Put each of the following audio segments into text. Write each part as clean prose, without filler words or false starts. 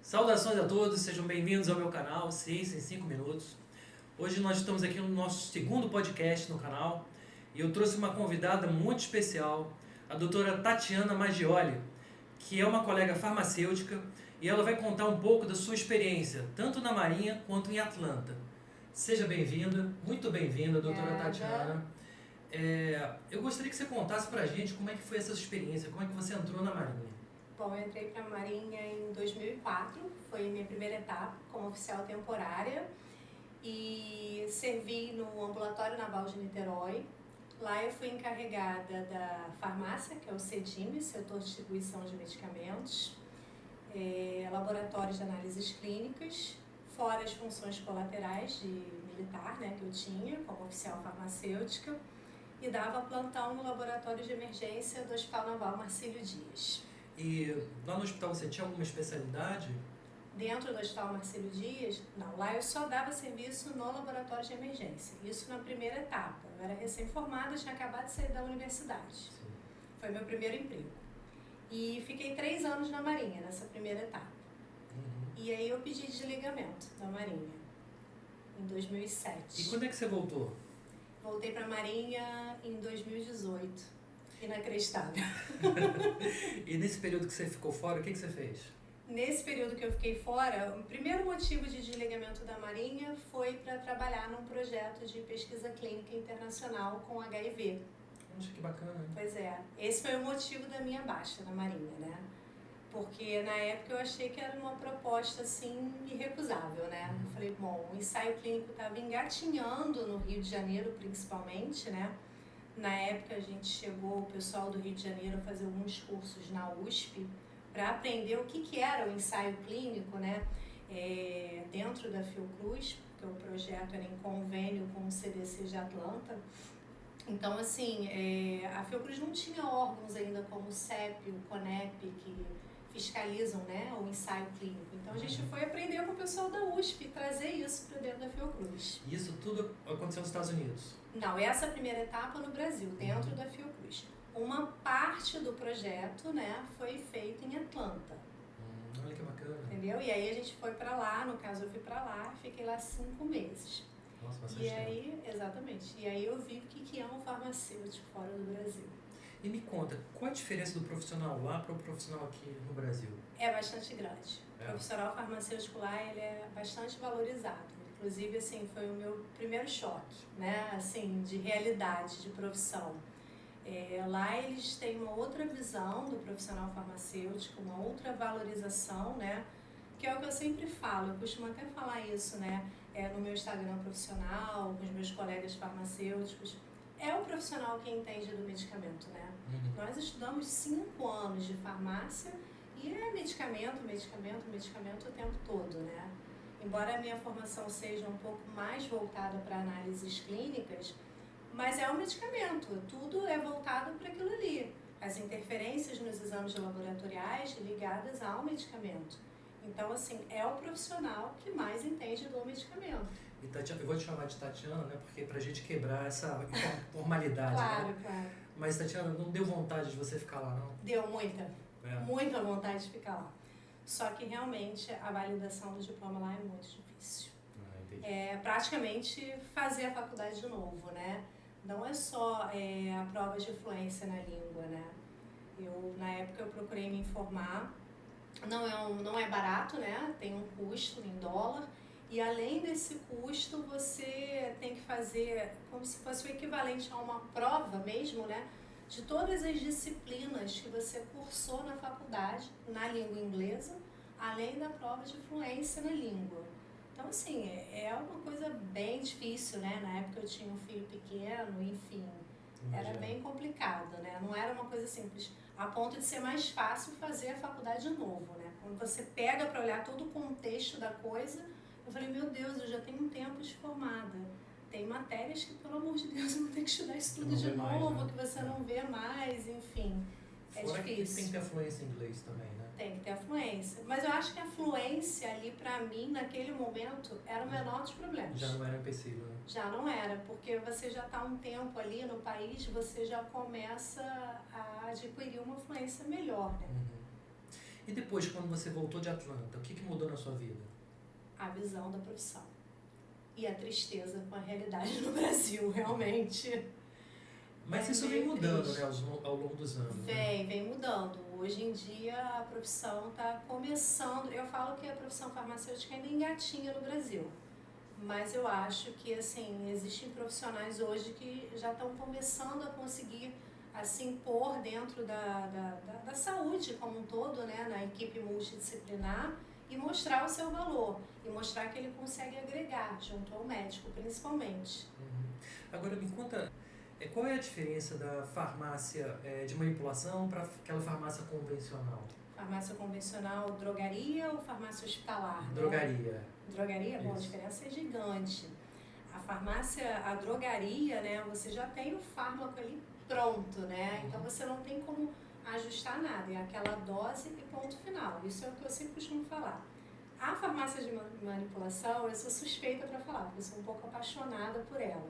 Saudações a todos, sejam bem-vindos ao meu canal Ciência em 5 Minutos. Hoje nós estamos aqui no nosso segundo podcast no canal e eu trouxe uma convidada muito especial, a doutora Tatiana Maggioli, que é uma colega farmacêutica e ela vai contar um pouco da sua experiência, tanto na Marinha quanto em Atlanta. Seja bem-vinda, muito bem-vinda, doutora Tatiana. Eu gostaria que você contasse pra gente como é que foi essa experiência, como é que você entrou na Marinha. Bom, eu entrei para a Marinha em 2004, foi a minha primeira etapa como oficial temporária e servi no Ambulatório Naval de Niterói. Lá eu fui encarregada da farmácia, que é o CEDIM, Setor de Distribuição de Medicamentos, laboratórios de análises clínicas, fora as funções colaterais de militar, né, que eu tinha como oficial farmacêutica, e dava plantão no laboratório de emergência do Hospital Naval Marcílio Dias. E lá no hospital você tinha alguma especialidade? Dentro do Hospital Marcílio Dias, não, lá eu só dava serviço no laboratório de emergência, isso na primeira etapa. Eu era recém-formada, tinha acabado de sair da universidade. Sim. Foi meu primeiro emprego. E fiquei 3 anos na Marinha, nessa primeira etapa. E aí eu pedi desligamento da Marinha, em 2007. E quando é que você voltou? Voltei para a Marinha em 2018. Inacreditável. E nesse período que você ficou fora, o que você fez? Nesse período que eu fiquei fora, o primeiro motivo de desligamento da Marinha foi para trabalhar num projeto de pesquisa clínica internacional com HIV. Nossa, que bacana, hein? Pois é, esse foi o motivo da minha baixa na Marinha, né? Porque na época eu achei que era uma proposta assim irrecusável, né? Eu falei, bom, o ensaio clínico estava engatinhando no Rio de Janeiro principalmente, né? Na época a gente chegou, o pessoal do Rio de Janeiro, a fazer alguns cursos na USP para aprender o que era o ensaio clínico, né? Dentro da Fiocruz, porque o projeto era em convênio com o CDC de Atlanta. Então, assim, a Fiocruz não tinha órgãos ainda como o CEP, o CONEP, que fiscalizam, né, o ensaio clínico. Então a gente foi aprender com o pessoal da USP e trazer isso para dentro da Fiocruz. E isso tudo aconteceu nos Estados Unidos? Não, essa primeira etapa no Brasil, dentro da Fiocruz. Uma parte do projeto, né, foi feita em Atlanta. Olha que bacana. Entendeu? E aí a gente foi para lá, no caso eu fui para lá, fiquei lá 5 meses. Nossa, bastante E tempo. aí, exatamente, e aí eu vi o que é um farmacêutico fora do Brasil. E me conta, qual a diferença do profissional lá para o profissional aqui no Brasil? É bastante grande. O profissional farmacêutico lá, ele é bastante valorizado. Inclusive, assim, foi o meu primeiro choque, né, assim, de realidade, de profissão. Lá eles têm uma outra visão do profissional farmacêutico, uma outra valorização, né, que é o que eu sempre falo, eu costumo até falar isso, né, no meu Instagram profissional, com os meus colegas farmacêuticos. É o profissional que entende do medicamento, né? Nós estudamos 5 anos de farmácia e é medicamento o tempo todo, né? Embora a minha formação seja um pouco mais voltada para análises clínicas, mas é um medicamento, tudo é voltado para aquilo ali. As interferências nos exames laboratoriais ligadas ao medicamento. Então, assim, é o profissional que mais entende do medicamento. E Tatiana, eu vou te chamar de Tatiana, né? Porque pra gente quebrar essa formalidade, Claro, né? claro. Mas, Tatiana, não deu vontade de você ficar lá, não? Deu muita vontade de ficar lá. Só que realmente a validação do diploma lá é muito difícil. Entendi. É praticamente fazer a faculdade de novo, né? Não é só a prova de fluência na língua, né? Na época eu procurei me informar. Não é barato, né? Tem um custo em dólar. E além desse custo, você tem que fazer como se fosse o equivalente a uma prova mesmo, né? De todas as disciplinas que você cursou na faculdade, na língua inglesa, além da prova de fluência na língua. Então, assim, é uma coisa bem difícil, né? Na época eu tinha um filho pequeno, enfim, era bem complicado, né? Não era uma coisa simples, a ponto de ser mais fácil fazer a faculdade de novo, né? Quando você pega para olhar todo o contexto da coisa, eu falei, meu Deus, eu já tenho um tempo de formada. Tem matérias que, pelo amor de Deus, eu vou ter que estudar isso tudo de novo, que você não vê mais, enfim. Fora difícil. Que tem que ter fluência em inglês também, né? Tem que ter a fluência. Mas eu acho que a fluência ali, pra mim, naquele momento, era o menor dos problemas. Já não era empecilho, né? Já não era, porque você já está um tempo ali no país, você já começa a adquirir uma fluência melhor, né? E depois, quando você voltou de Atlanta, o que mudou na sua vida? A visão da profissão. E a tristeza com a realidade no Brasil, realmente. Mas isso vem mudando, né, ao longo dos anos. Vem mudando. Hoje em dia a profissão está começando. Eu falo que a profissão farmacêutica ainda engatinha no Brasil. Mas eu acho que, assim, existem profissionais hoje que já estão começando a conseguir se impor dentro da saúde como um todo, né, na equipe multidisciplinar, e mostrar o seu valor. E mostrar que ele consegue agregar junto ao médico, principalmente. Agora, me conta, qual é a diferença da farmácia de manipulação para aquela farmácia convencional? Farmácia convencional, drogaria ou farmácia hospitalar? Drogaria. Né? Drogaria? Bom, a diferença é gigante. A farmácia, a drogaria, né, você já tem o fármaco ali pronto, né? Então você não tem como ajustar nada, é aquela dose e ponto final. Isso é o que eu sempre costumo falar. A farmácia de manipulação, eu sou suspeita para falar, porque eu sou um pouco apaixonada por ela.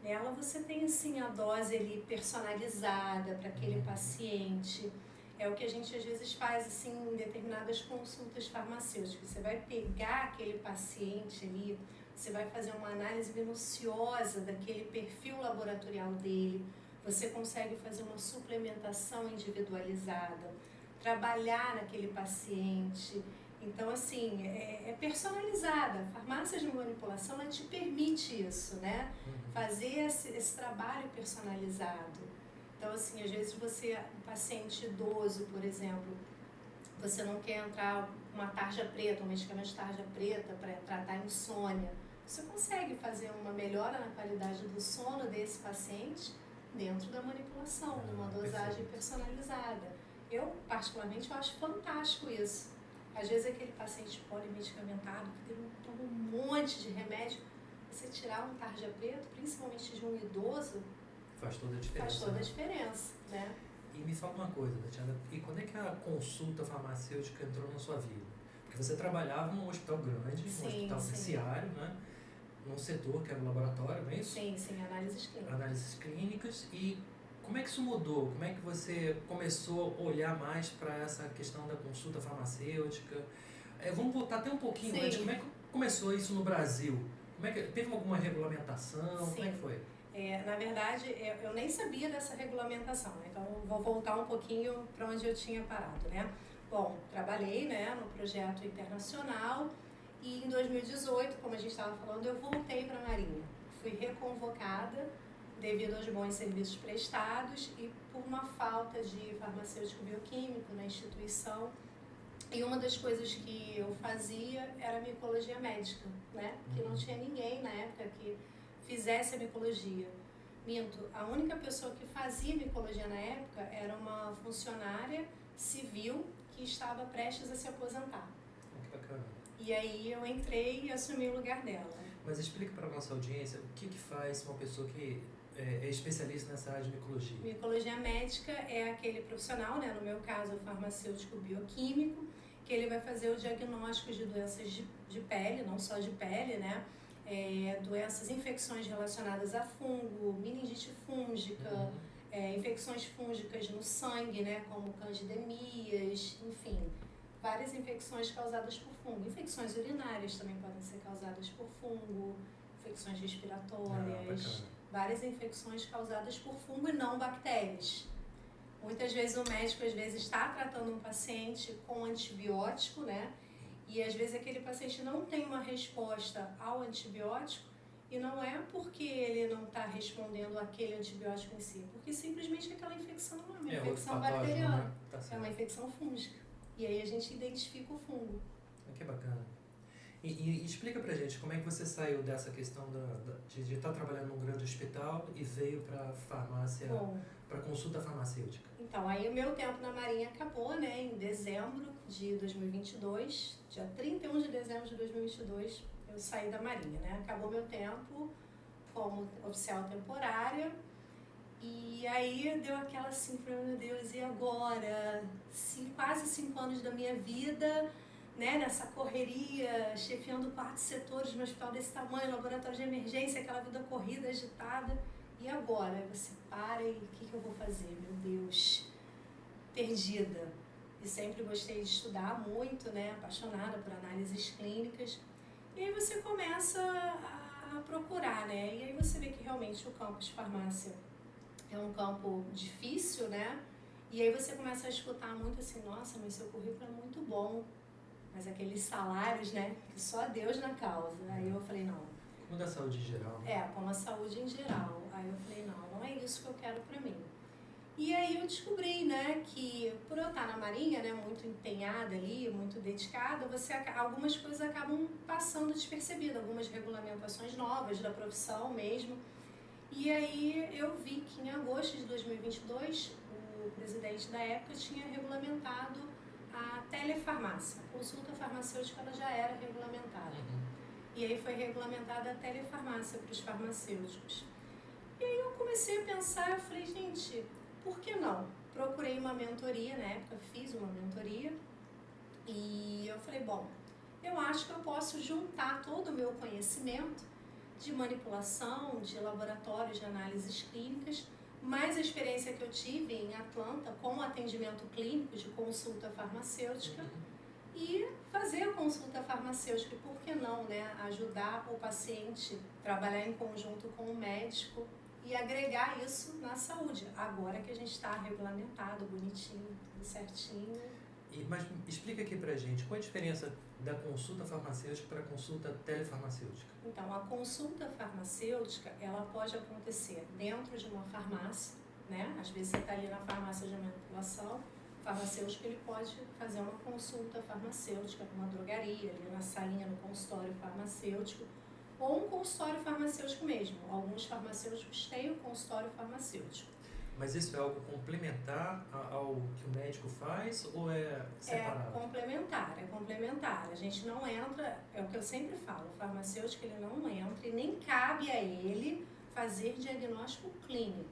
Nela você tem, assim, a dose ali personalizada para aquele paciente. É o que a gente às vezes faz, assim, em determinadas consultas farmacêuticas. Você vai pegar aquele paciente ali, você vai fazer uma análise minuciosa daquele perfil laboratorial dele, você consegue fazer uma suplementação individualizada, trabalhar naquele paciente. Então, assim, é personalizada. A farmácia de manipulação, ela te permite isso, né? Fazer esse trabalho personalizado. Então, assim, às vezes você, um paciente idoso, por exemplo, você não quer entrar uma tarja preta, um medicamento de tarja preta para tratar insônia. Você consegue fazer uma melhora na qualidade do sono desse paciente dentro da manipulação, numa dosagem personalizada. Eu, particularmente, eu acho fantástico isso. Às vezes aquele paciente polimedicamentado que toma um monte de remédio, você tirar um tarja preto, principalmente de um idoso, faz toda a diferença. Faz toda a diferença, né? E me fala uma coisa, Tatiana, e quando é que a consulta farmacêutica entrou na sua vida? Porque você trabalhava num hospital grande, num hospital terciário, né? Num setor que era o laboratório, não é isso? Sim, análises clínicas. Análises clínicas. E como é que isso mudou? Como é que você começou a olhar mais para essa questão da consulta farmacêutica? Vamos voltar até um pouquinho antes. Como é que começou isso no Brasil? Teve alguma regulamentação? Sim. Como é que foi? Na verdade, eu nem sabia dessa regulamentação, né? Então vou voltar um pouquinho para onde eu tinha parado, né? Bom, trabalhei, né, no projeto internacional e em 2018, como a gente estava falando, eu voltei para a Marinha. Fui reconvocada devido aos bons serviços prestados e por uma falta de farmacêutico bioquímico na instituição. E uma das coisas que eu fazia era micologia médica, né? Que não tinha ninguém na época que fizesse a micologia. Minto, a única pessoa que fazia micologia na época era uma funcionária civil que estava prestes a se aposentar. Que bacana. E aí eu entrei e assumi o lugar dela. Mas explica para a nossa audiência o que faz uma pessoa que é especialista nessa área de micologia. Micologia médica é aquele profissional, né, no meu caso o farmacêutico bioquímico, que ele vai fazer o diagnóstico de doenças de pele, não só de pele, né? Doenças, infecções relacionadas a fungo, meningite fúngica, infecções fúngicas no sangue, né, como candidemias, enfim, várias infecções causadas por fungo. Infecções urinárias também podem ser causadas por fungo, infecções respiratórias, várias infecções causadas por fungo e não bactérias. Muitas vezes o médico está tratando um paciente com antibiótico, né? E às vezes aquele paciente não tem uma resposta ao antibiótico e não é porque ele não está respondendo àquele antibiótico em si, porque simplesmente aquela infecção não é uma infecção bacteriana, né? É uma infecção fúngica. E aí a gente identifica o fungo. Que bacana. E explica pra gente como é que você saiu dessa questão de estar trabalhando num grande hospital e veio para farmácia, para consulta farmacêutica. Então, aí o meu tempo na Marinha acabou, né, em dezembro de 2022, dia 31 de dezembro de 2022, eu saí da Marinha, né, acabou meu tempo como oficial temporária E aí deu aquela assim, meu Deus, e agora? Quase 5 anos da minha vida, né, nessa correria, chefiando 4 setores de um hospital desse tamanho, laboratório de emergência, aquela vida corrida, agitada. E agora? Aí você para e o que eu vou fazer? Meu Deus, perdida. E sempre gostei de estudar muito, né, apaixonada por análises clínicas. E aí você começa a procurar, né, e aí você vê que realmente o campo de farmácia é um campo difícil, né, e aí você começa a escutar muito assim, nossa, mas seu currículo é muito bom, mas aqueles salários, né, que só Deus na causa. Aí eu falei, não. Como da saúde em geral. Como a saúde em geral. Aí eu falei, não é isso que eu quero pra mim. E aí eu descobri, né, que por eu estar na Marinha, né, muito empenhada ali, muito dedicada, algumas coisas acabam passando despercebidas, algumas regulamentações novas da profissão mesmo. E aí eu vi que em agosto de 2022, o presidente da época tinha regulamentado a telefarmácia. A consulta farmacêutica ela já era regulamentada. E aí foi regulamentada a telefarmácia para os farmacêuticos. E aí eu comecei a pensar, eu falei, gente, por que não? Procurei uma mentoria, na época fiz uma mentoria, e eu falei, bom, eu acho que eu posso juntar todo o meu conhecimento de manipulação, de laboratórios de análises clínicas, mais a experiência que eu tive em Atlanta com atendimento clínico de consulta farmacêutica e fazer a consulta farmacêutica, por que não, né? Ajudar o paciente, trabalhar em conjunto com o médico e agregar isso na saúde, agora que a gente está regulamentado, bonitinho, tudo certinho. Mas explica aqui pra gente, qual a diferença da consulta farmacêutica para a consulta telefarmacêutica? Então, a consulta farmacêutica, ela pode acontecer dentro de uma farmácia, né? Às vezes você está ali na farmácia de manipulação, o farmacêutico ele pode fazer uma consulta farmacêutica numa drogaria, ali na salinha, no consultório farmacêutico, ou um consultório farmacêutico mesmo. Alguns farmacêuticos têm o consultório farmacêutico. Mas isso é algo complementar ao que o médico faz ou é separado? É complementar. A gente não entra, é o que eu sempre falo, o farmacêutico ele não entra e nem cabe a ele fazer diagnóstico clínico.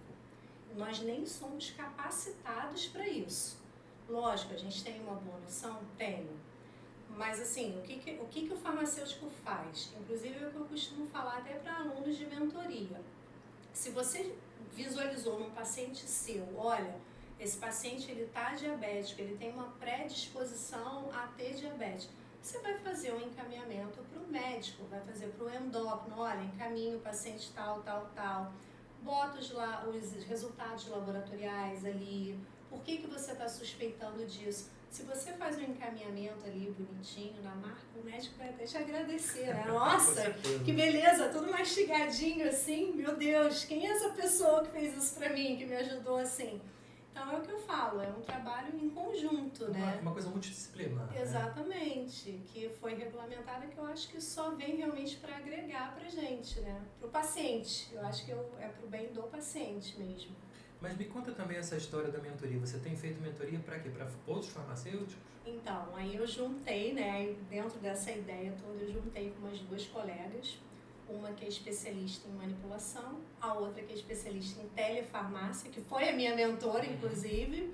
Nós nem somos capacitados para isso. Lógico, a gente tem uma boa noção? Tenho. Mas assim, o que o farmacêutico faz? Inclusive é o que eu costumo falar até para alunos de mentoria. Se você visualizou num paciente seu, olha, esse paciente ele está diabético, ele tem uma predisposição a ter diabetes, você vai fazer um encaminhamento para o médico, vai fazer para o endócrino, olha, encaminha o paciente tal, bota os resultados laboratoriais ali, por que você está suspeitando disso? Se você faz um encaminhamento ali bonitinho na marca, o médico vai até te agradecer, né? Nossa, que beleza, tudo mastigadinho assim, meu Deus, quem é essa pessoa que fez isso pra mim, que me ajudou assim? Então é o que eu falo, é um trabalho em conjunto, né? Uma coisa multidisciplinar. Exatamente, né? Que foi regulamentada, que eu acho que só vem realmente para agregar pra gente, né? Pro paciente, eu acho que é pro bem do paciente mesmo. Mas me conta também essa história da mentoria. Você tem feito mentoria para quê? Para outros farmacêuticos? Então, aí eu juntei, né? Dentro dessa ideia toda, eu juntei com umas 2 colegas. Uma que é especialista em manipulação, a outra que é especialista em telefarmácia, que foi a minha mentora, inclusive.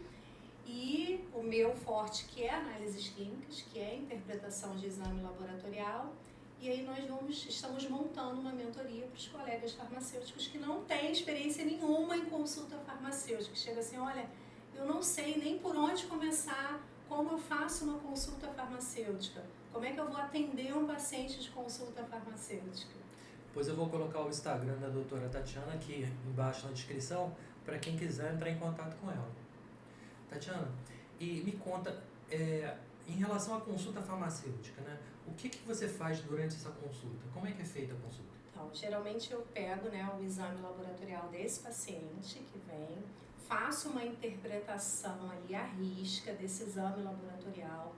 E o meu forte, que é análises clínicas, que é interpretação de exame laboratorial. E aí nós estamos montando uma mentoria para os colegas farmacêuticos que não têm experiência nenhuma em consulta farmacêutica. Chega assim, olha, eu não sei nem por onde começar, como eu faço uma consulta farmacêutica, como é que eu vou atender um paciente de consulta farmacêutica. Pois eu vou colocar o Instagram da doutora Tatiana aqui embaixo na descrição, para quem quiser entrar em contato com ela. Tatiana, e me conta, em relação à consulta farmacêutica, né? O que você faz durante essa consulta? Como é que é feita a consulta? Então, geralmente eu pego, né, o exame laboratorial desse paciente que vem, faço uma interpretação ali à risca desse exame laboratorial.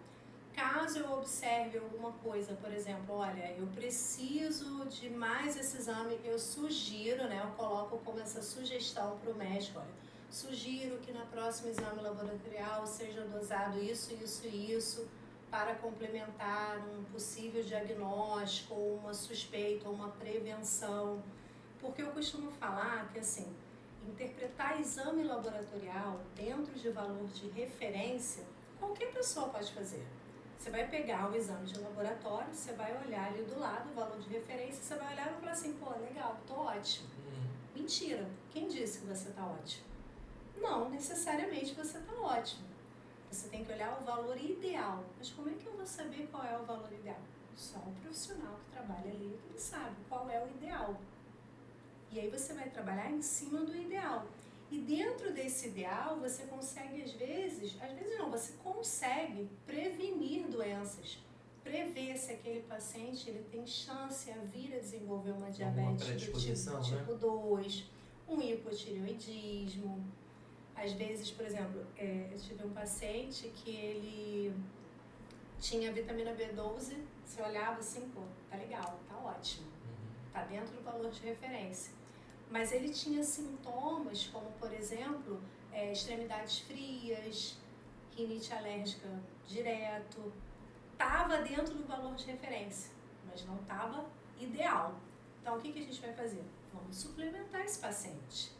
Caso eu observe alguma coisa, por exemplo, olha, eu preciso de mais esse exame, eu sugiro, né, eu coloco como essa sugestão para o médico, olha, sugiro que no próximo exame laboratorial seja dosado isso, isso e isso, para complementar um possível diagnóstico, ou uma suspeita, ou uma prevenção. Porque eu costumo falar que, assim, interpretar exame laboratorial dentro de valor de referência, qualquer pessoa pode fazer. Você vai pegar o exame de laboratório, você vai olhar ali do lado o valor de referência, você vai olhar e vai falar assim, pô, legal, tô ótimo. Mentira, quem disse que você tá ótimo? Não necessariamente você tá ótimo. Você tem que olhar o valor ideal. Mas como é que eu vou saber qual é o valor ideal? Só o profissional que trabalha ali, que ele sabe qual é o ideal. E aí você vai trabalhar em cima do ideal. E dentro desse ideal, você consegue, às vezes não, você consegue prevenir doenças. Prever se aquele paciente ele tem chance a vir a desenvolver uma diabetes do tipo 2, um hipotireoidismo. Às vezes, por exemplo, eu tive um paciente que ele tinha vitamina B12, você olhava assim, pô, tá legal, tá ótimo, tá dentro do valor de referência. Mas ele tinha sintomas como, por exemplo, extremidades frias, rinite alérgica direto, estava dentro do valor de referência, mas não estava ideal. Então, o que a gente vai fazer? Vamos suplementar esse paciente.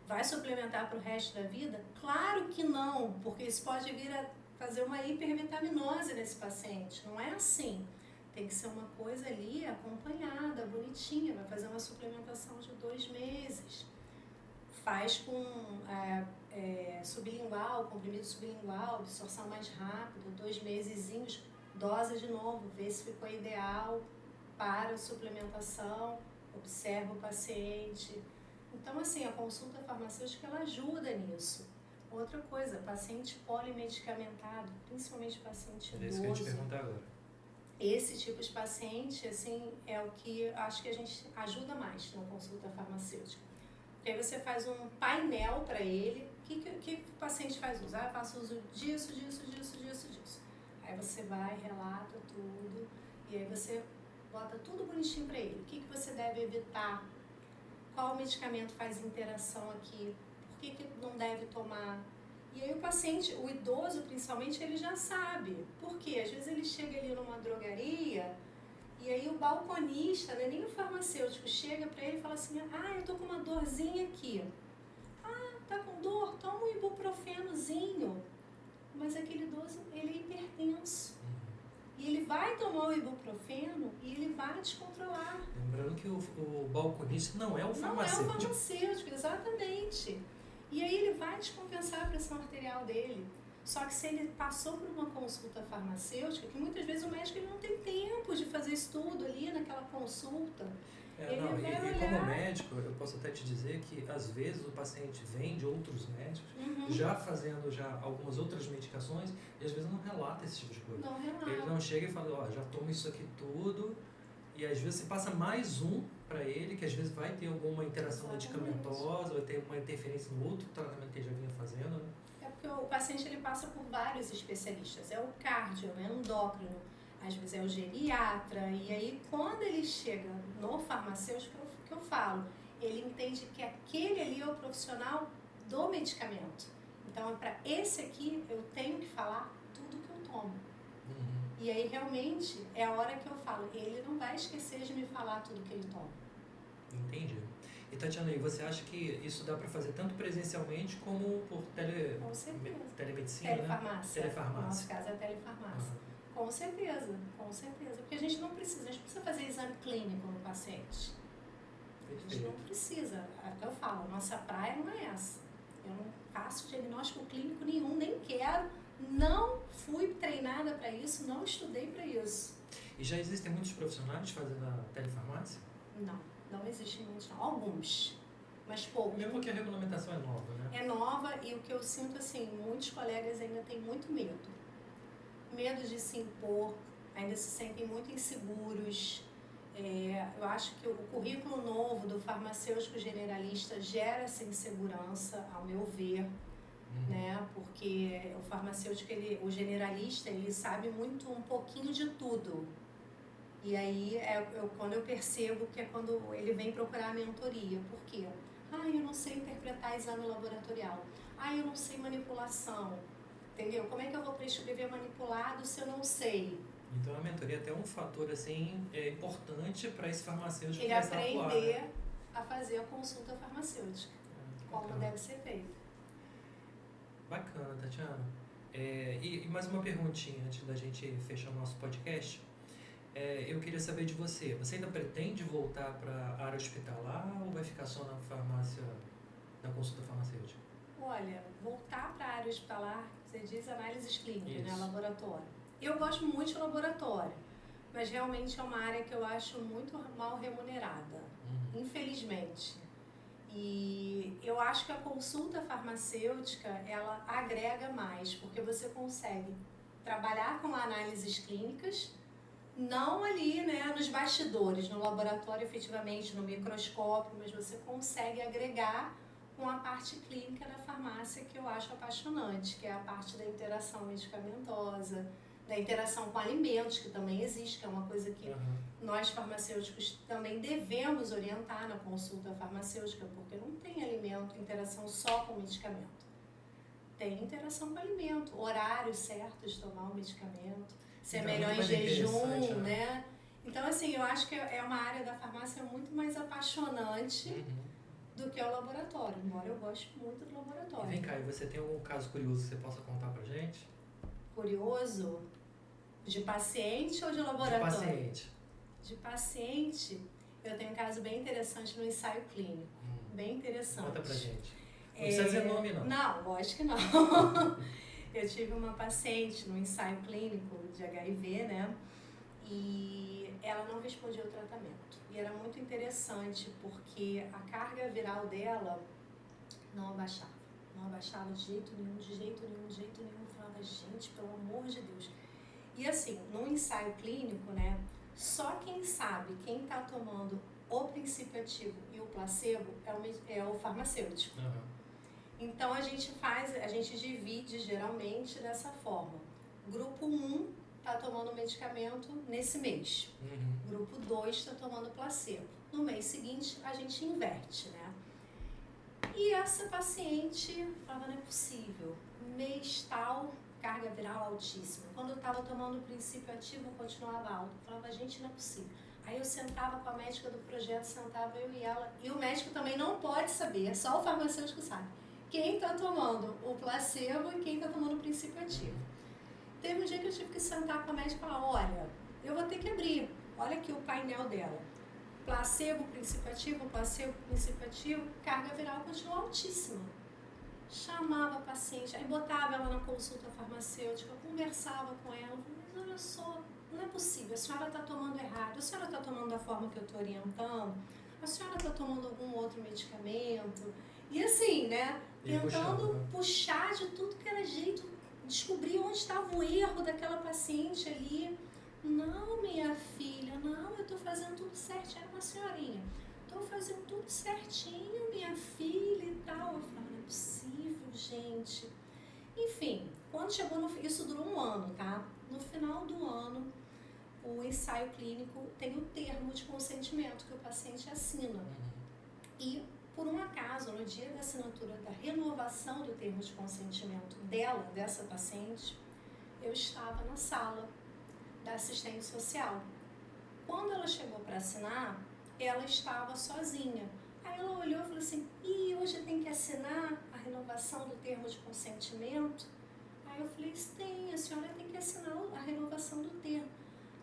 Vai suplementar para o resto da vida? Claro que não, porque isso pode vir a fazer uma hipervitaminose nesse paciente. Não é assim. Tem que ser uma coisa ali acompanhada, bonitinha. Vai fazer uma suplementação de 2 meses. Faz com sublingual, comprimido sublingual, absorção mais rápida, 2 mesezinhos, dosa de novo, vê se ficou ideal, para a suplementação, observa o paciente. Então, assim, a consulta farmacêutica, ela ajuda nisso. Outra coisa, paciente polimedicamentado, principalmente paciente idoso. É isso que a gente pergunta agora. Esse tipo de paciente, assim, é o que acho que a gente ajuda mais na consulta farmacêutica. Porque aí você faz um painel para ele. O que o paciente faz uso? Eu faço uso disso. Aí você vai, relata tudo, e aí você bota tudo bonitinho para ele. O que você deve evitar? Qual medicamento faz interação aqui? Por que não deve tomar? E aí o paciente, o idoso principalmente, ele já sabe. Por quê? Às vezes ele chega ali numa drogaria e aí o balconista, né, nem o farmacêutico, chega para ele e fala assim, eu tô com uma dorzinha aqui. Tá com dor? Toma um ibuprofenozinho. Mas aquele idoso, ele é hipertenso. E ele vai tomar o ibuprofeno e ele vai descontrolar. Lembrando que o balconista não é o farmacêutico. Não é o farmacêutico, exatamente. E aí ele vai descompensar a pressão arterial dele. Só que se ele passou por uma consulta farmacêutica, que muitas vezes o médico ele não tem tempo de fazer estudo ali naquela consulta. E como médico, eu posso até te dizer que às vezes o paciente vem de outros médicos, já fazendo algumas outras medicações, e às vezes não relata esse tipo de coisa. Não relata. Ele não chega e fala, já toma isso aqui tudo, e às vezes você passa mais um para ele, que às vezes vai ter alguma interação medicamentosa, vai ter uma interferência no outro tratamento que ele já vinha fazendo, né? É porque o paciente ele passa por vários especialistas, é o cardio, é o endócrino, às vezes é o geriatra, e aí quando ele chega no farmacêutico, que eu falo, ele entende que aquele ali é o profissional do medicamento. Então, para esse aqui, eu tenho que falar tudo que eu tomo. E aí, realmente, é a hora que eu falo, ele não vai esquecer de me falar tudo que ele toma. Entendi. E, Tatiana, e você acha que isso dá para fazer tanto presencialmente como por telemedicina? Telefarmácia. Telefarmácia. No nosso caso, é telefarmácia. Com certeza. Porque a gente não precisa fazer exame clínico no paciente. A gente não precisa. É o que eu falo, nossa praia não é essa. Eu não faço diagnóstico clínico nenhum, nem quero, não fui treinada para isso, não estudei para isso. E já existem muitos profissionais fazendo a telefarmácia? Não existem muitos, não. Alguns, mas poucos. Mesmo que a regulamentação é nova, né? É nova e o que eu sinto, assim, muitos colegas ainda têm muito medo. Medo de se impor, ainda se sentem muito inseguros. Eu acho que o currículo novo do farmacêutico generalista gera essa insegurança, ao meu ver, né? Porque o farmacêutico, o generalista, ele sabe um pouquinho de tudo. E aí, quando eu percebo que é quando ele vem procurar a mentoria. Por quê? Eu não sei interpretar exame laboratorial. Eu não sei manipulação. Entendeu? Como é que eu vou prescrever manipulado se eu não sei? Então a mentoria é até um fator assim, importante para esse farmacêutico ele começar a atuar, aprender a fazer a consulta farmacêutica. como deve ser feito. Bacana, Tatiana. E mais uma perguntinha antes da gente fechar o nosso podcast. Eu queria saber de você. Você ainda pretende voltar para a área hospitalar ou vai ficar só na farmácia, na consulta farmacêutica? Olha, voltar para a área hospitalar, você diz análises clínicas, né? Isso. Laboratório. Eu gosto muito de laboratório, mas realmente é uma área que eu acho muito mal remunerada, infelizmente. E eu acho que a consulta farmacêutica, ela agrega mais, porque você consegue trabalhar com análises clínicas, não ali, né, nos bastidores, no laboratório efetivamente, no microscópio, mas você consegue agregar com a parte clínica da farmácia, que eu acho apaixonante, que é a parte da interação medicamentosa, da interação com alimentos, que também existe, que é uma coisa que nós farmacêuticos também devemos orientar na consulta farmacêutica, porque não tem alimento, interação só com medicamento. Tem interação com alimento, horário certo de tomar o medicamento, se é melhor em jejum, né? Então, assim, eu acho que é uma área da farmácia muito mais apaixonante do que o laboratório, embora eu goste muito do laboratório. E vem cá, e você tem algum caso curioso que você possa contar pra gente? Curioso? De paciente ou de laboratório? De paciente. De paciente, eu tenho um caso bem interessante no ensaio clínico. Bem interessante. Conta pra gente. Não precisa dizer nome, não. Não, lógico que não. Eu tive uma paciente no ensaio clínico de HIV, né? E ela não respondia ao tratamento. E era muito interessante porque a carga viral dela não abaixava. Não abaixava de jeito nenhum, de jeito nenhum, de jeito nenhum. Eu falava, gente, pelo amor de Deus. E assim, no ensaio clínico, né? Só quem sabe, quem está tomando o princípio ativo e o placebo é o farmacêutico. Então a gente divide geralmente dessa forma. Grupo 1 está tomando medicamento nesse mês. Grupo 2 está tomando placebo. No mês seguinte a gente inverte, né? E essa paciente falava, não é possível. Mês tal, carga viral altíssima. Quando eu estava tomando o princípio ativo, continuava alto. Eu falava, gente, não é possível. Aí eu sentava com a médica do projeto, sentava eu e ela. E o médico também não pode saber, só o farmacêutico sabe. Quem está tomando o placebo e quem está tomando o princípio ativo. Teve um dia que eu tive que sentar com a médica e falar, olha, eu vou ter que abrir. Olha aqui o painel dela. Placebo, princípio ativo, carga viral continua altíssima. Chamava a paciente, aí botava ela na consulta farmacêutica, conversava com ela, mas olha só, não é possível, a senhora está tomando errado, a senhora está tomando da forma que eu estou orientando, a senhora está tomando algum outro medicamento, e assim, né, tentando puxar de tudo que era jeito, descobrir onde estava o erro daquela paciente ali. Não, minha filha, não, eu estou fazendo tudo certo, era uma senhorinha. Estou fazendo tudo certinho, minha filha e tal. Eu falava, não é possível, gente. Enfim, quando chegou isso durou um ano, tá? No final do ano, o ensaio clínico tem o termo de consentimento que o paciente assina. E, por um acaso, no dia da assinatura da renovação do termo de consentimento dessa paciente, eu estava na sala da assistente social. Quando ela chegou para assinar, ela estava sozinha. Aí ela olhou e falou assim, hoje tem que assinar a renovação do termo de consentimento? Aí eu falei, tem, a senhora tem que assinar a renovação do termo.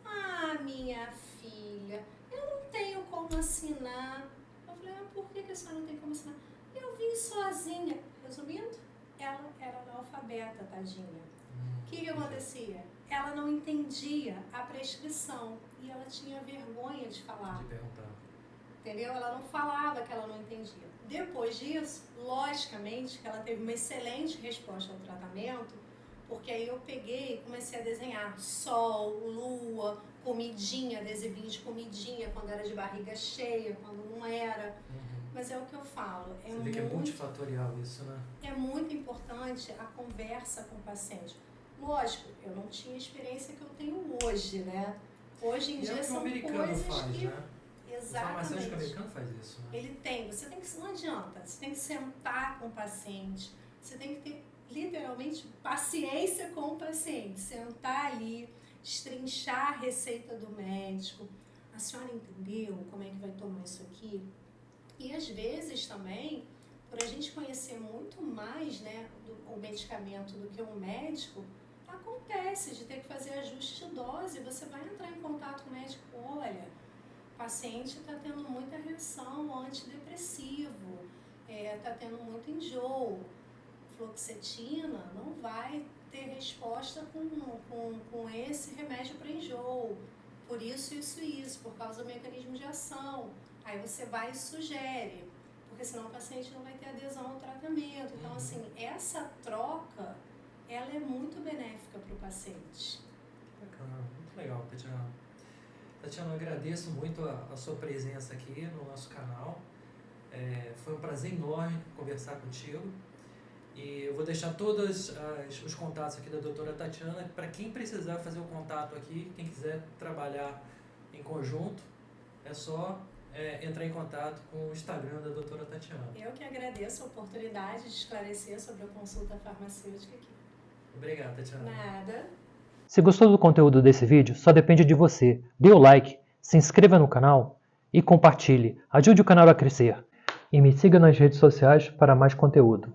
Ah, minha filha, eu não tenho como assinar. Eu falei, por que a senhora não tem como assinar? Eu vim sozinha. Resumindo, ela era analfabeta, tadinha. O que acontecia? Ela não entendia a prescrição e ela tinha vergonha de falar. De perguntar. Entendeu? Ela não falava que ela não entendia. Depois disso, logicamente, que ela teve uma excelente resposta ao tratamento, porque aí eu peguei e comecei a desenhar sol, lua, comidinha, adesivinho de comidinha, quando era de barriga cheia, quando não era. Mas é o que eu falo. Você vê que é multifatorial isso, né? É muito importante a conversa com o paciente. Lógico, eu não tinha a experiência que eu tenho hoje, né? Hoje em dia são coisas que... Né? Exatamente. O farmacêutico americano faz isso, né? Ele tem, você tem que, não adianta, você tem que sentar com o paciente, você tem que ter literalmente paciência com o paciente, sentar ali, destrinchar a receita do médico. A senhora entendeu como é que vai tomar isso aqui? E às vezes também por a gente conhecer muito mais, né, o medicamento do que um médico, acontece de ter que fazer ajuste de dose. Você vai entrar em contato com o médico, olha, o paciente está tendo muita reação ao antidepressivo, está tendo muito enjoo, fluoxetina não vai ter resposta com esse remédio para enjoo, por isso, por causa do mecanismo de ação. Aí você vai e sugere, porque senão o paciente não vai ter adesão ao tratamento. Então, assim, essa troca, ela é muito benéfica para o paciente. Bacana, muito legal, Tatiana. Tatiana, eu agradeço muito a sua presença aqui no nosso canal. Foi um prazer enorme conversar contigo. E eu vou deixar todos os contatos aqui da doutora Tatiana para quem precisar fazer o contato aqui, quem quiser trabalhar em conjunto, é só entrar em contato com o Instagram da doutora Tatiana. Eu que agradeço a oportunidade de esclarecer sobre a consulta farmacêutica aqui. Obrigado, Tatiana. Nada. Se gostou do conteúdo desse vídeo, só depende de você. Dê o like, se inscreva no canal e compartilhe. Ajude o canal a crescer. E me siga nas redes sociais para mais conteúdo.